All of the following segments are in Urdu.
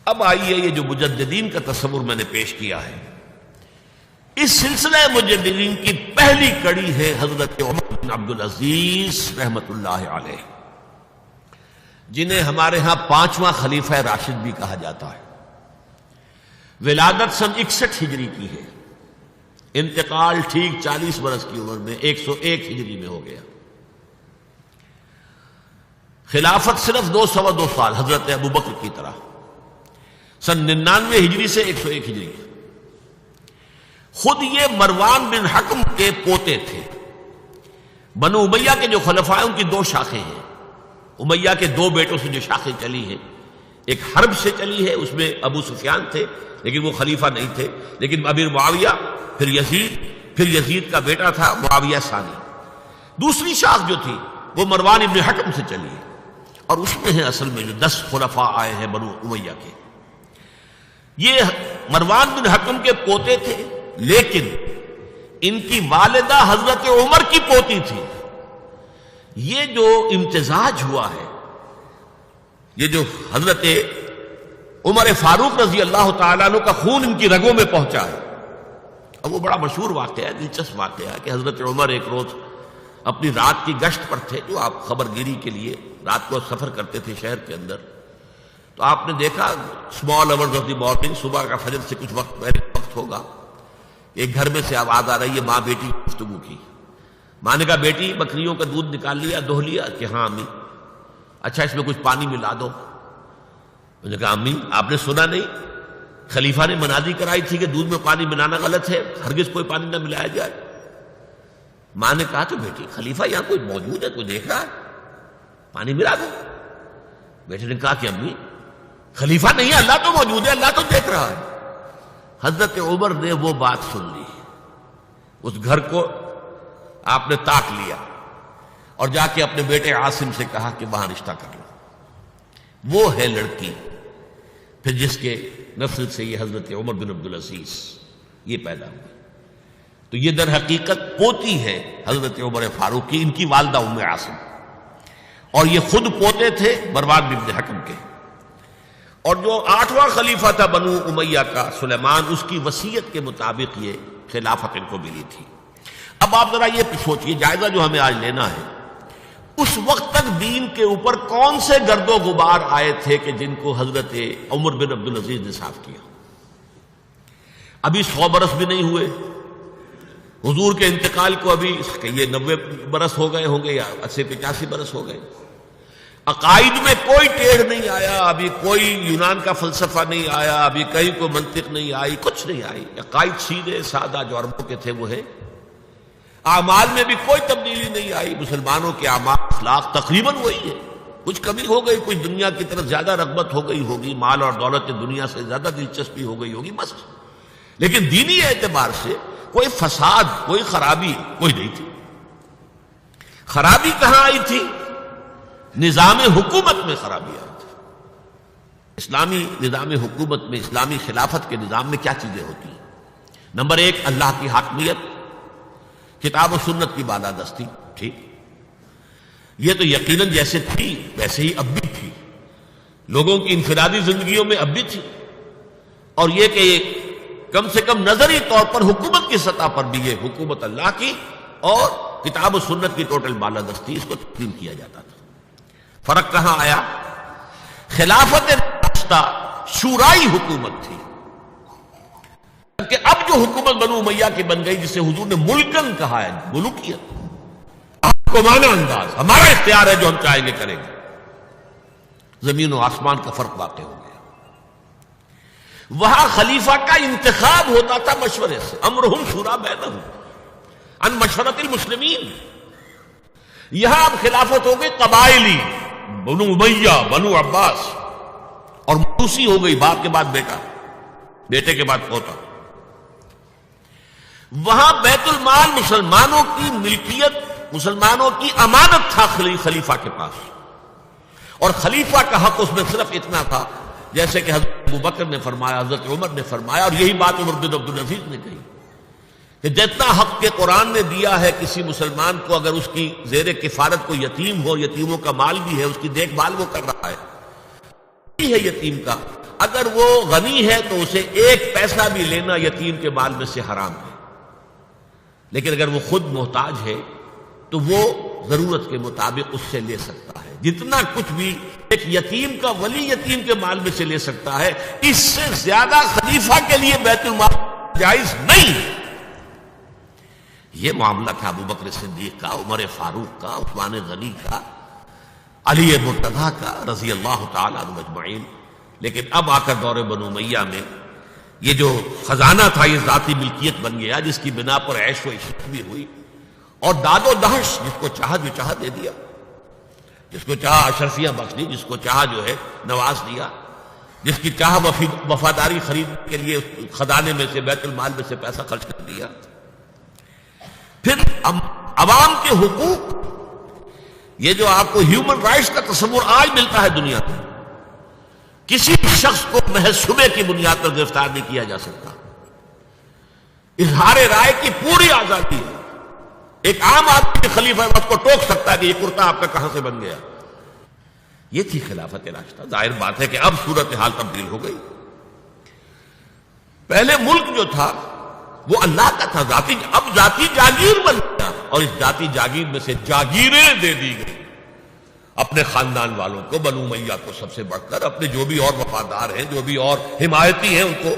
اب آئیے یہ جو مجددین کا تصور میں نے پیش کیا ہے، اس سلسلہ مجددین کی پہلی کڑی ہے حضرت عمر بن عبدالعزیز رحمت اللہ علیہ، جنہیں ہمارے ہاں 5واں خلیفہ راشد بھی کہا جاتا ہے۔ ولادت سن 61 ہجری کی ہے، انتقال ٹھیک 40 برس کی عمر میں 101 ہجری میں ہو گیا۔ خلافت صرف 2 سال حضرت ابوبکر کی طرح، سن 99 ہجری سے 101 ہجری۔ خود یہ مروان بن حکم کے پوتے تھے۔ بنو امیہ کے جو خلفاء ہیں ان کی 2 شاخیں ہیں، امیہ کے 2 بیٹوں سے جو شاخیں چلی ہیں، ایک حرب سے چلی ہے، اس میں ابو سفیان تھے لیکن وہ خلیفہ نہیں تھے، لیکن امیر معاویہ، پھر یزید کا بیٹا تھا معاویہ ثانی۔ دوسری شاخ جو تھی وہ مروان ابن حکم سے چلی ہے، اور اس میں ہے اصل میں جو 10 خلفاء آئے ہیں بنو امیہ کے۔ یہ مروان بن حکم کے پوتے تھے، لیکن ان کی والدہ حضرت عمر کی پوتی تھی۔ یہ جو امتزاج ہوا ہے، یہ جو حضرت عمر فاروق رضی اللہ تعالیٰ عنہ کا خون ان کی رگوں میں پہنچا ہے، اب وہ بڑا مشہور واقعہ ہے، دلچسپ واقعہ ہے کہ حضرت عمر ایک روز اپنی رات کی گشت پر تھے، جو آپ خبر گیری کے لیے رات کو سفر کرتے تھے شہر کے اندر، تو آپ نے دیکھا small hours of the morning, صبح کا فجر سے کچھ وقت پہلے وقت ہوگا، ایک گھر میں سے آواز آ رہی ہے ماں بیٹی کی گفتگو کی۔ ماں نے کہا بیٹی بکریوں کا دودھ نکال لیا، دہہ لیا؟ کہ ہاں امی۔ اچھا اس میں کچھ پانی ملا دو۔ میں نے کہا امی آپ نے سنا نہیں خلیفہ نے منادی کرائی تھی کہ دودھ میں پانی ملانا غلط ہے، ہرگز کوئی پانی نہ ملایا جائے۔ ماں نے کہا تو بیٹی خلیفہ یہاں کوئی موجود ہے، کوئی دیکھ رہا ہے، پانی ملا دو۔ بیٹے نے کہا کہ امی خلیفہ نہیں ہے، اللہ تو موجود ہے، اللہ تو دیکھ رہا ہے۔ حضرت عمر نے وہ بات سن لی، اس گھر کو آپ نے تاک لیا اور جا کے اپنے بیٹے عاصم سے کہا کہ وہاں رشتہ کر لو۔ وہ ہے لڑکی پھر جس کے نسل سے یہ حضرت عمر بن عبدالعزیز یہ پیدا ہوئی۔ تو یہ در حقیقت پوتی ہے حضرت عمر فاروق کی، ان کی والدہ ام عاصم، اور یہ خود پوتے تھے مروان بن حکم کے۔ اور جو 8واں خلیفہ تھا بنو امیہ کا سلیمان، اس کی وصیت کے مطابق یہ خلافت ان کو ملی تھی۔ اب آپ ذرا یہ سوچئے، جائزہ جو ہمیں آج لینا ہے، اس وقت تک دین کے اوپر کون سے گرد و غبار آئے تھے کہ جن کو حضرت عمر بن عبدالعزیز نے صاف کیا؟ ابھی 100 برس بھی نہیں ہوئے حضور کے انتقال کو، ابھی یہ 90 برس ہو گئے ہوں گے یا 80-85 برس ہو گئے۔ عقائد میں کوئی ٹیڑھ نہیں آیا، ابھی کوئی یونان کا فلسفہ نہیں آیا، ابھی کہیں کوئی منطق نہیں آئی، کچھ نہیں آئی۔ عقائد سیدھے سادہ جو عربوں کے تھے وہ ہے۔ اعمال میں بھی کوئی تبدیلی نہیں آئی، مسلمانوں کے اعمال اخلاق تقریباً وہی ہے۔ کچھ کمی ہو گئی، کچھ دنیا کی طرف زیادہ رغبت ہو گئی ہوگی، مال اور دولت دنیا سے زیادہ دلچسپی ہو گئی ہوگی، بس۔ لیکن دینی اعتبار سے کوئی فساد، کوئی خرابی کوئی نہیں تھی۔ خرابی کہاں آئی تھی؟ نظام حکومت میں خرابی آئی تھی۔ اسلامی نظام حکومت میں، اسلامی خلافت کے نظام میں کیا چیزیں ہوتی ہیں؟ نمبر 1 اللہ کی حاکمیت، کتاب و سنت کی بالادستی، ٹھیک، یہ تو یقیناً جیسے تھی ویسے ہی اب بھی تھی، لوگوں کی انفرادی زندگیوں میں اب بھی تھی۔ اور یہ کہ کم سے کم نظری طور پر حکومت کی سطح پر بھی یہ حکومت اللہ کی اور کتاب و سنت کی ٹوٹل بالادستی، اس کو تسلیم کیا جاتا تھا۔ فرق کہاں آیا؟ خلافت راستہ شورائی حکومت تھی، کہ اب جو حکومت بنو امیہ کی بن گئی، جسے حضور نے ملکن کہا ہے، ملوکیت، حکمانہ انداز، ہمارا اختیار ہے، جو ہم چاہیں گے کریں گے۔ زمین و آسمان کا فرق واقع ہو گیا۔ وہاں خلیفہ کا انتخاب ہوتا تھا مشورے سے، امرہم شورا بینہم، ان مشورت المسلمین۔ یہاں اب خلافت ہو گئی قبائلی، بنو امیہ، بنو عباس، اور موروثی ہو گئی، باپ کے بعد بیٹا، بیٹے کے بعد پوتا۔ وہاں بیت المال مسلمانوں کی ملکیت، مسلمانوں کی امانت تھا خلیفہ کے پاس، اور خلیفہ کا حق اس میں صرف اتنا تھا جیسے کہ حضرت ابوبکر نے فرمایا، حضرت عمر نے فرمایا، اور یہی بات عمر بن عبدالعزیز نے کہی کہ جتنا حق کے قرآن نے دیا ہے کسی مسلمان کو، اگر اس کی زیر کفالت کو یتیم ہو، یتیموں کا مال بھی ہے، اس کی دیکھ بھال وہ کر رہا ہے، ہے یتیم کا، اگر وہ غنی ہے تو اسے ایک پیسہ بھی لینا یتیم کے مال میں سے حرام ہے، لیکن اگر وہ خود محتاج ہے تو وہ ضرورت کے مطابق اس سے لے سکتا ہے، جتنا کچھ بھی ایک یتیم کا ولی یتیم کے مال میں سے لے سکتا ہے، اس سے زیادہ خلیفہ کے لیے بیت المال جائز نہیں ہے۔ یہ معاملہ تھا ابو بکر صدیق کا، عمر فاروق کا، عثمان غنی کا، علی مرتضیٰ کا رضی اللہ تعالیٰ عنہ اجمعین۔ لیکن اب آ کر دور بنو امیہ میں یہ جو خزانہ تھا یہ ذاتی ملکیت بن گیا، جس کی بنا پر عیش و عشرت بھی ہوئی، اور داد و دہش، جس کو چاہا جو چاہا دے دیا، جس کو چاہا اشرفیاں بخش دی، جس کو چاہا جو ہے نواز دیا، جس کی چاہا وفاداری خرید کے لیے خزانے میں سے بیت المال میں سے پیسہ خرچ کر دیا۔ پھر عوام کے حقوق، یہ جو آپ کو ہیومن رائٹس کا تصور آج ملتا ہے دنیا میں، کسی شخص کو محض شبے کی بنیاد پر گرفتار نہیں کیا جا سکتا، اظہار رائے کی پوری آزادی ہے۔ ایک عام آدمی خلیفہ وقت کو ٹوک سکتا ہے کہ یہ کرتا آپ کا کہاں سے بن گیا۔ یہ تھی خلافت راشدہ۔ ظاہر بات ہے کہ اب صورتحال تبدیل ہو گئی۔ پہلے ملک جو تھا وہ اللہ کا تھا، اب ذاتی جاگیر بن گیا، اور اس ذاتی جاگیر میں سے جاگیریں دے دی گئی اپنے خاندان والوں کو، بنو امیہ کو سب سے بڑھ کر، اپنے جو بھی اور وفادار ہیں، جو بھی اور حمایتی ہیں ان کو۔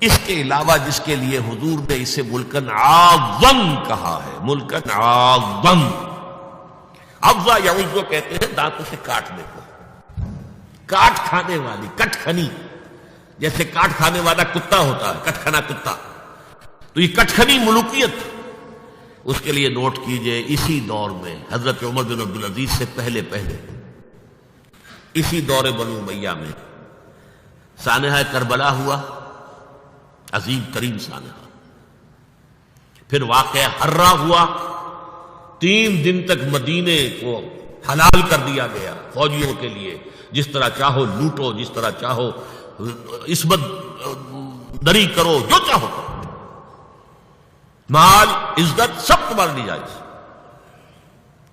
اس کے علاوہ جس کے لیے حضور نے اسے ملکن اعظم کہا ہے، ملکن اعظم، افزا یعظ کہتے ہیں دانتوں سے کاٹنے کو، کاٹ کھانے والی، کٹ کھنی، جیسے کاٹ کھانے والا کتا ہوتا ہے، کٹ کھنا کتا، تو یہ کٹ کھنی ملوکیت، اس کے لیے نوٹ کیجئے اسی دور میں حضرت عمر بن عبدالعزیز سے پہلے اسی دور بنو امیہ میں سانحہ کربلا ہوا، عظیم ترین سانحہ۔ پھر واقعہ حرہ ہوا، 3 دن تک مدینے کو حلال کر دیا گیا فوجیوں کے لیے، جس طرح چاہو لوٹو، جس طرح چاہو عصمت دری کرو، جو چاہو کرو، مال عزت سب تمہارے لیے جائز۔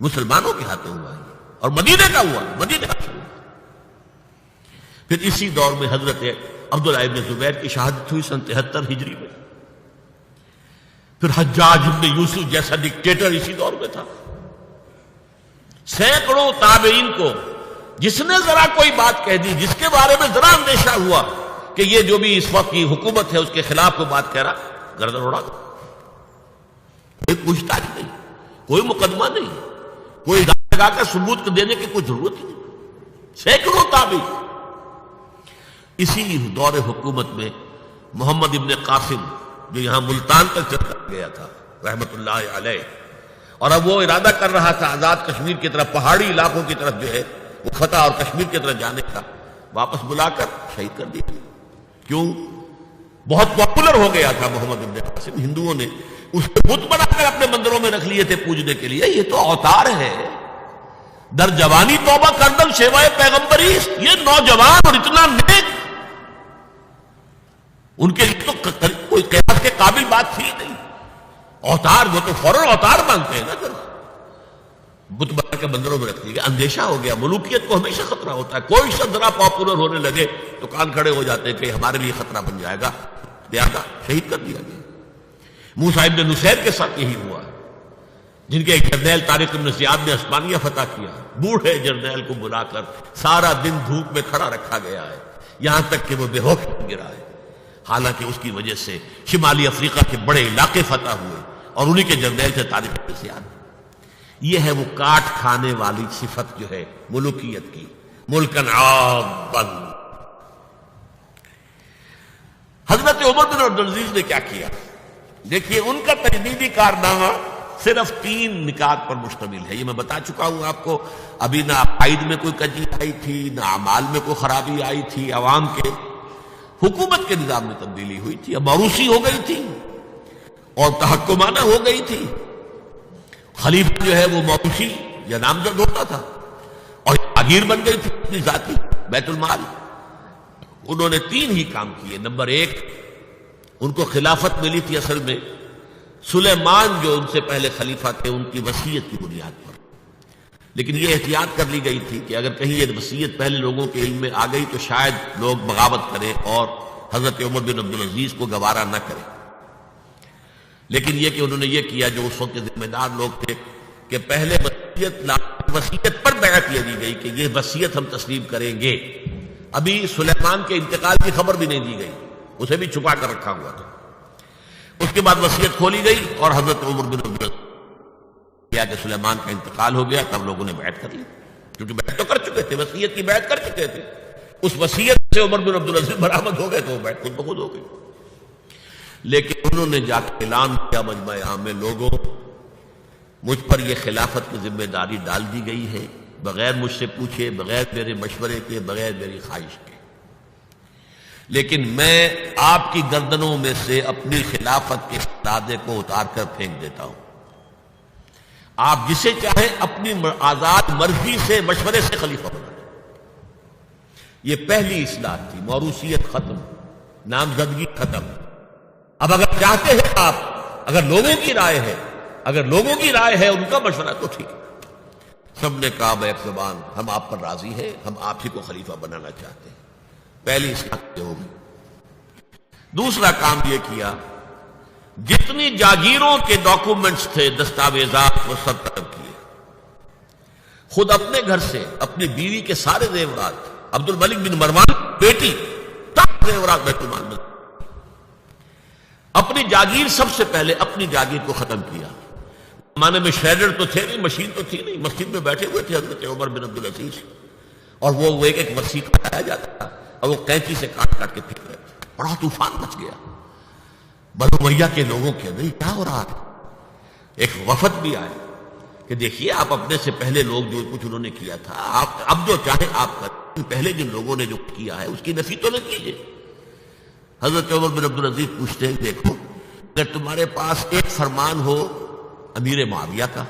مسلمانوں کے ہاتھوں ہوا ہے اور مدینے کا ہوا، مدینے کا ہوا۔ پھر اسی دور میں حضرت عبداللہ ابن زبیر کی شہادت ہوئی سن 73 ہجری میں۔ پھر حجاج ابن یوسف جیسا ڈکٹیٹر اسی دور میں تھا۔ سینکڑوں تابعین کو جس نے ذرا کوئی بات کہہ دی، جس کے بارے میں ذرا اندیشہ ہوا کہ یہ جو بھی اس وقت کی حکومت ہے اس کے خلاف کوئی بات کہہ رہا، گردن اڑا دو۔ کوئی پوچھ تاچھ نہیں، کوئی مقدمہ نہیں، کوئی لگا کر ثبوت دینے کی کوئی ضرورت ہی نہیں۔ سینکڑوں تابعی۔ اسی دور حکومت میں محمد ابن قاسم، جو یہاں ملتان تک چلا گیا تھا رحمت اللہ علیہ، اور اب وہ ارادہ کر رہا تھا آزاد کشمیر کی طرف، پہاڑی علاقوں کی طرف جو ہے وہ فتح اور کشمیر کی طرف جانے کا، واپس بلا کر شہید کر دیا۔ کیوں؟ بہت پاپولر ہو گیا تھا محمد ابن قاسم، ہندوؤں نے اس کو بت بنا کر اپنے مندروں میں رکھ لیے تھے پوجنے کے لیے۔ یہ تو اوتار ہے، در جوانی توبہ کردم سیوائے پیغمبری، یہ نوجوان اور اتنا نیک، ان کے لیے تو کوئی قیاس کے قابل بات تھی نہیں۔ اوتار، وہ تو فوراً اوتار مانگتے ہیں نا، پھر بت بنا کے مندروں میں رکھ لیے۔ اندیشہ ہو گیا، ملوکیت کو ہمیشہ خطرہ ہوتا ہے، کوئی شخص ذرا پاپولر ہونے لگے تو کان کھڑے ہو جاتے ہیں کہ ہمارے لیے خطرہ بن جائے گا، لہذا شہید کر دیا گیا۔ موسیٰ ابن نصیر کے ساتھ یہی ہوا، جن کے ایک جرنیل طارق بن زیاد نے عثمانیہ فتح کیا، بوڑھے جرنیل کو بلا کر سارا دن دھوپ میں کھڑا رکھا گیا ہے، یہاں تک کہ وہ بے ہوش گرا ہے، حالانکہ اس کی وجہ سے شمالی افریقہ کے بڑے علاقے فتح ہوئے، اور انہی کے جرنیل تھے طارق بن زیاد۔ یہ ہے وہ کاٹ کھانے والی صفت جو ہے ملوکیت کی، ملکن عاقباً۔ حضرت عمر بن عبدالعزیز نے کیا کیا؟ دیکھیے، ان کا تجدیدی کارنامہ صرف 3 نکات پر مشتمل ہے، یہ میں بتا چکا ہوں آپ کو۔ ابھی نہ عقائد میں کوئی کجی آئی تھی، نہ اعمال میں کوئی خرابی آئی تھی، عوام کے حکومت کے نظام میں تبدیلی ہوئی تھی، اب موروثی ہو گئی تھی اور تحکمانہ ہو گئی تھی۔ خلیفہ جو ہے وہ موروثی یا نامزد ہوتا تھا، اور جاگیر بن گئی تھی اپنی ذاتی بیت المال۔ انہوں نے 3 ہی کام کیے۔ نمبر 1، ان کو خلافت ملی تھی اصل میں سلیمان جو ان سے پہلے خلیفہ تھے ان کی وصیت کی بنیاد پر۔ لیکن یہ احتیاط کر لی گئی تھی کہ اگر کہیں یہ وصیت پہلے لوگوں کے علم میں آ گئی تو شاید لوگ بغاوت کریں اور حضرت عمر بن عبدالعزیز کو گوارا نہ کریں. لیکن یہ کہ انہوں نے یہ کیا جو اس وقت کے ذمہ دار لوگ تھے کہ پہلے وصیت پر بیعت یہ دی گئی کہ یہ وصیت ہم تسلیم کریں گے. ابھی سلیمان کے انتقال کی خبر بھی نہیں دی گئی، اسے بھی چھپا کر رکھا ہوا تھا. اس کے بعد وصیت کھولی گئی اور حضرت عمر بن عبدالعزیز کیا کہ سلیمان کا انتقال ہو گیا، تب لوگوں نے بیعت کر لی، کیونکہ بیعت تو کر چکے تھے، وصیت کی بیعت کر چکے تھے. اس وصیت سے عمر بن عبدالعزیز برآمد ہو گئے تو وہ بیعت خود بخود ہو گئی. لیکن انہوں نے جا کے اعلان کیا مجمع عام میں، لوگوں مجھ پر یہ خلافت کی ذمہ داری ڈال دی گئی ہے، بغیر مجھ سے پوچھے، بغیر میرے مشورے کے، بغیر میری خواہش کے، لیکن میں آپ کی گردنوں میں سے اپنی خلافت کے دادے کو اتار کر پھینک دیتا ہوں. آپ جسے چاہیں اپنی آزاد مرضی سے مشورے سے خلیفہ بنا لیں. یہ پہلی اصلاح تھی، موروثیت ختم، نامزدگی ختم. اب اگر چاہتے ہیں آپ، اگر لوگوں کی رائے ہے ان کا مشورہ تو ٹھیک ہے. سب نے کہا بیک زبان ہم آپ پر راضی ہیں، ہم آپ ہی کو خلیفہ بنانا چاہتے ہیں. پہلی اصلاح ہو گئی. دوسرا کام یہ کیا، جتنی جاگیروں کے ڈاکومنٹس تھے، دستاویزات، وہ سب طلب کیے. خود اپنے گھر سے اپنی بیوی کے سارے زیورات، عبد الملک بن مروان بیٹی تک زیورات بیت المال میں. اپنی جاگیر سب سے پہلے اپنی جاگیر کو ختم کیا. زمانے میں شریڈر تو تھے نہیں، مشین تو تھی نہیں، مسجد میں بیٹھے ہوئے تھے حضرت عمر بن عبدالعزیز اور وہ ایک وسیق کھایا جاتا تھا اور وہ قینچی سے کاٹ کاٹ کے پھینک رہے تھے. بڑا طوفان مچ گیا بنو امیہ کے لوگوں کے اندر، کیا ہو رہا تھا. ایک وفد بھی آئے کہ دیکھیے آپ اپنے سے پہلے لوگ جو کچھ انہوں نے کیا تھا، آپ اب جو چاہیں آپ کریں، پہلے جن لوگوں نے جو کیا ہے اس کی نفی تو نہ کیجیے. حضرت عمر بن عبدالعزیز پوچھتے ہیں دیکھو اگر تمہارے پاس ایک فرمان ہو امیر معاویہ کا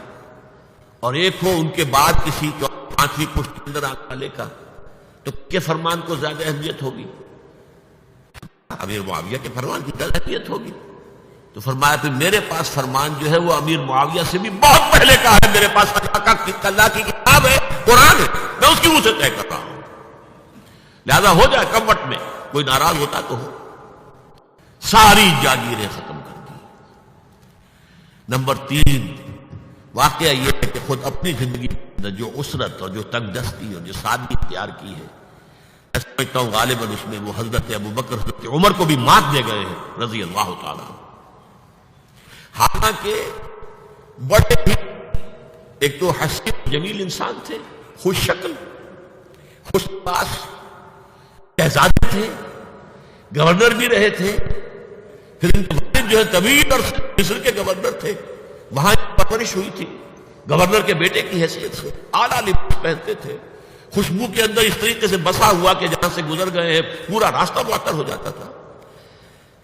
اور ایک ہو ان کے بعد کسی 5ویں پشت کے اندر آنے والے کا، تو کے فرمان کو زیادہ اہمیت ہوگی؟ امیر معاویہ کے فرمان کی زیادہ اہمیت ہوگی. تو فرمایا پھر میرے پاس فرمان جو ہے وہ امیر معاویہ سے بھی بہت پہلے کا ہے. میرے پاس اللہ کی کتاب ہے، قرآن ہے، میں اس کی روح سے طے کر رہا ہوں. لہذا ہو جائے کم وقت میں، کوئی ناراض ہوتا تو ہو. ساری جاگیریں ختم کر دی. نمبر 3 واقعہ یہ ہے کہ خود اپنی زندگی میں جو اسرت اور جو تنگ دستی اور جو سادگی اختیار کی ہے، میں سمجھتا ہوں غالباً اس میں وہ حضرت ابوبکر حضرت عمر کو بھی مات دے گئے ہیں رضی اللہ تعالیٰ. حالانکہ بڑے ہی ایک تو حسین جمیل انسان تھے، خوش شکل، خوش لباس، شہزادے تھے، گورنر بھی رہے تھے. پھر ان کے والد جو ہے طویل اور مصر کے گورنر تھے، وہاں پرورش ہوئی تھی، گورنر کے بیٹے کی حیثیت سے اعلیٰ لباس پہنتے تھے. خوشبو کے اندر اس طریقے سے بسا ہوا کہ جہاں سے گزر گئے ہیں پورا راستہ معطر ہو جاتا تھا.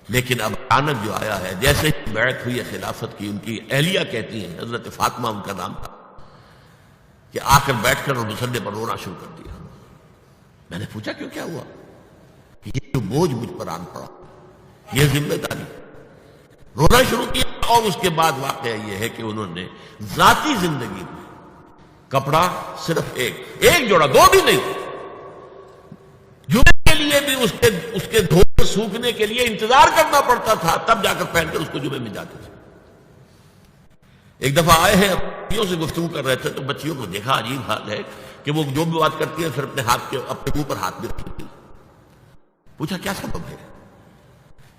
لیکن اب اچانک جو آیا ہے، جیسے ہی بیعت ہوئی ہے خلافت کی، ان کی اہلیہ کہتی ہیں، حضرت فاطمہ ان کا نام تھا، کہ آ کر بیٹھ کر اور مسلے پر رونا شروع کر دیا. میں نے پوچھا کیوں، کیا ہوا؟ یہ جو بوجھ مجھ پر آن پڑا، یہ ذمہ داری. رونا شروع کیا. اور اس کے بعد واقعہ یہ ہے کہ انہوں نے ذاتی زندگی میں کپڑا صرف ایک جوڑا، 2 بھی نہیں، جمعے کے لیے بھی اس کے دھونے سوکھنے کے لیے انتظار کرنا پڑتا تھا، تب جا کر پہن کر اس کو جمعے میں جاتے تھے. ایک دفعہ آئے ہیں، بچیوں سے گفتگو کر رہے تھے تو بچیوں کو دیکھا، عجیب حال ہے کہ وہ جو بھی بات کرتی ہیں پھر اپنے منہ پر ہاتھ بھی رکھتی. پوچھا کیا سبب ہے؟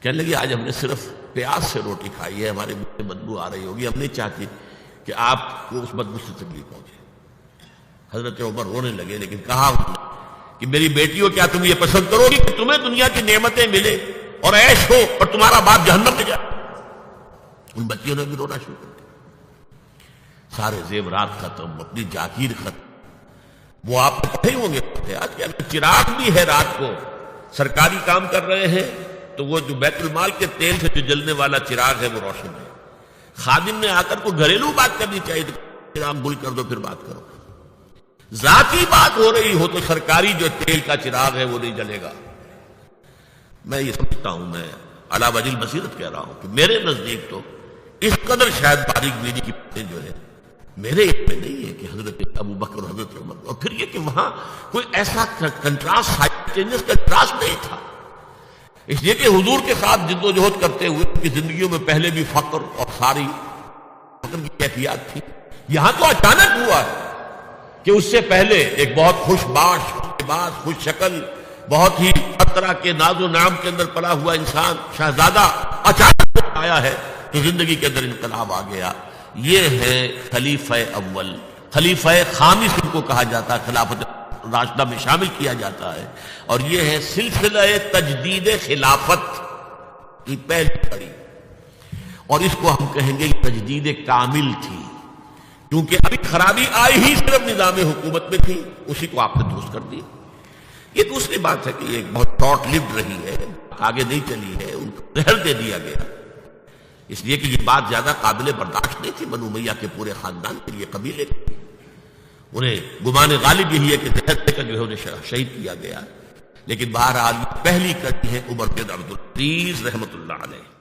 کہنے لگی آج ہم نے صرف پیاز سے روٹی کھائی ہے، ہمارے منہ سے بدبو آ رہی ہوگی، ہم نہیں چاہتی کہ آپ کو اس بدبو سے تکلیف پہنچے. حضرت عمر رونے لگے، لیکن کہا کہ میری بیٹیوں کیا تم یہ پسند کرو گی کہ تمہیں دنیا کی نعمتیں ملے اور عیش ہو اور تمہارا باپ جہنم میں جائے؟ ان بچیوں نے بھی رونا شروع کر دیا. سارے زیورات ختم، اپنی جاگیر ختم. وہ آپ پتہ ہی ہوں گے آج کیا چراغ بھی ہے، رات کو سرکاری کام کر رہے ہیں تو وہ جو بیت المال کے تیل سے جو جلنے والا چراغ ہے وہ روشن ہے. خادم نے آ کر کوئی گھریلو بات کرنی چاہیے تو چراغ گل کر دو پھر بات کرو. ذاتی بات ہو رہی ہو تو سرکاری جو تیل کا چراغ ہے وہ نہیں جلے گا. میں یہ سمجھتا ہوں، میں علی وجہ البصیرت کہہ رہا ہوں کہ میرے نزدیک تو اس قدر شاید باریک بینی کی باتیں جو ہے میرے علم میں نہیں ہے کہ حضرت ابو بکر اور حضرت عمر، اور پھر یہ کہ وہاں کوئی ایسا کنٹراسٹ نہیں تھا، اس لیے کہ حضور کے ساتھ جد و جہد کرتے ہوئے ان کی زندگیوں میں پہلے بھی فقر اور ساری فقر کی کیفیات تھی. یہاں تو اچانک ہوا ہے کہ اس سے پہلے ایک بہت خوش باش، باز، خوش شکل، بہت ہی ہر طرح کے ناز و نعم کے اندر پلا ہوا انسان شہزادہ اچانک آیا ہے تو زندگی کے اندر انقلاب آ گیا. یہ ہے خلیفہ اول، خلیفہ خامس ان کو کہا جاتا ہے، خلافت راشدہ میں شامل کیا جاتا ہے، اور یہ ہے سلسلہ تجدید خلافت کی پہلی کڑی، اور اس کو ہم کہیں گے تجدید کامل تھی، کیونکہ ابھی خرابی آئی ہی صرف نظام حکومت میں تھی، اسی کو آپ نے درست کر دی. یہ دوسری بات ہے کہ یہ بہت شارٹ لیوڈ رہی ہے، آگے نہیں چلی ہے، ان کو زہر دے دیا گیا، اس لیے کہ یہ بات زیادہ قابل برداشت نہیں تھی بنو امیہ کے پورے خاندان کے لیے، قبیلے کے لیے. انہیں گمان غالب یہی ہے کہ زہر دے کر جو ہے انہیں شہید کیا گیا. لیکن بہرحال پہلی کڑی ہے عمر بن عبد العزیز رحمۃ اللہ علیہ.